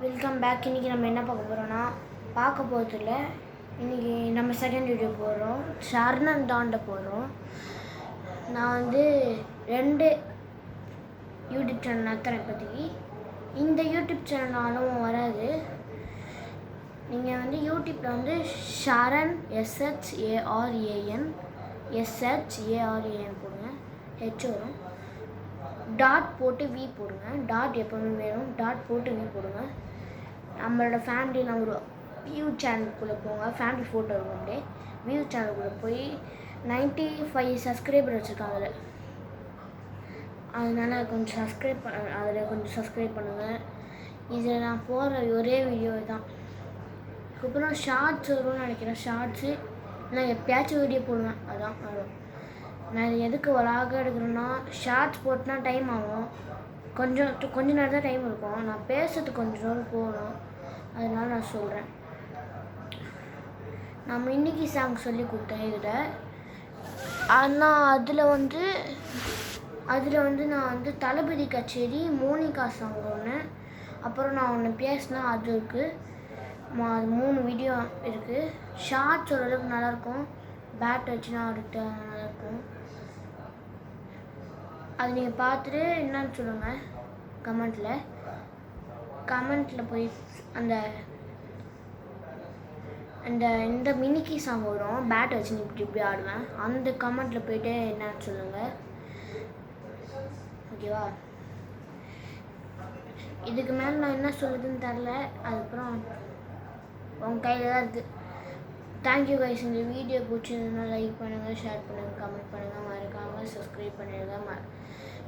Welcome back. இன்றைக்கி நம்ம என்ன பார்க்க போகிறோன்னா போகிறதில்ல. இன்றைக்கி நம்ம செகண்ட் வீடியோ போடுறோம். சரணன் தாண்ட போகிறோம். நான் 2 யூடியூப் சேனல் நடத்துகிறேன் இப்போதைக்கு. இந்த யூடியூப் சேனலும் வராது. நீங்கள் யூடியூப்பில் ஷரண் SHARAN போடுங்க. ஹெச் வரும். டாட் போட்டு வி போடுங்க. டாட் எப்போவுமே வேணும். டாட் போட்டு வி போடுங்க. நம்மளோட ஃபேமிலியில் ஒரு வியூ சேனலுக்குள்ளே போங்க. ஃபேமிலி ஃபோட்டோ இருக்கும். அப்படியே வியூ சேனலுக்குள்ளே போய் 95 சப்ஸ்கிரைபர் வச்சுருக்காங்க அதில். அதனால் கொஞ்சம் சப்ஸ்கிரைப் பண்ணுங்கள். இதில் நான் போடுற ஒரே வீடியோ தான். அதுக்கப்புறம் ஷார்ட்ஸ் வரும்னு நினைக்கிறேன். ஷார்ட்ஸு நான் எப்பயாச்சும் வீடியோ போடுவேன். அதான் வரும். நான் இது எதுக்கு வளாக எடுக்கிறேன்னா, ஷார்ட்ஸ் போட்டுனா டைம் ஆகும். கொஞ்ச நேரம் தான் டைம் இருக்கும். நான் பேசுறதுக்கு கொஞ்சம் நேரம் போகணும். அதனால நான் சொல்கிறேன். நம்ம இன்னைக்கு சாங் சொல்லி கொடுத்தேன் இதில். ஆனால் அதில் நான் தளபதி கச்சேரி மோனிகா சாங் ஒன்று, அப்புறம் நான் ஒன்று பேசினேன் அது இருக்குது. அது 3 வீடியோ இருக்குது. ஷார்ட்ஸ் ஓரளவுக்கு நல்லாயிருக்கும். பேட் வச்சுனா அடுத்த நல்லாயிருக்கும். அது நீங்கள் பார்த்துட்டு என்னன்னு சொல்லுங்கள் கமெண்ட்டில் போய் இந்த மினிக்கி சாங் வரும். பேட் வச்சு நீ இப்படி ஆடுவேன். அந்த கமெண்ட்டில் போய்ட்டு என்னன்னு சொல்லுங்கள். ஓகேவா? இதுக்கு மேலே நான் என்ன சொல்லுதுன்னு தெரில. அதுக்கப்புறம் உங்கள் கையில் தான் இருக்குது. Thank you guys. இந்த வீடியோ பிடிச்சிருந்தா லைக் பண்ணுங்கள், ஷேர் பண்ணுங்கள், கமெண்ட் பண்ணுங்கள், மறக்காமல் சப்ஸ்கிரைப் பண்ணிடுங்க.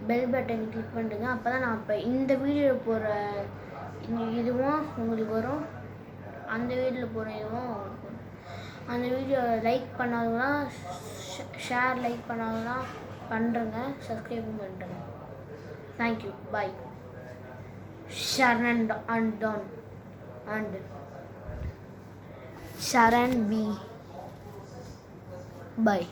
பெல் பட்டன் கிளிக் பண்ணுங்க. அப்போ தான் நான் இப்போ இந்த வீடியோ போடுற இதுவும் உங்களுக்கு வரும். அந்த வீடியோவில் போகிற இதுவும் உங்களுக்கு வரும். அந்த வீடியோ லைக் பண்ணாதவங்களாம் லைக் பண்ணாதவங்களாம் பண்ணுறேங்க. சப்ஸ்கிரைபும் பண்ணுறேங்க. Thank you. Bye. Sharan and Sharan B. Bye.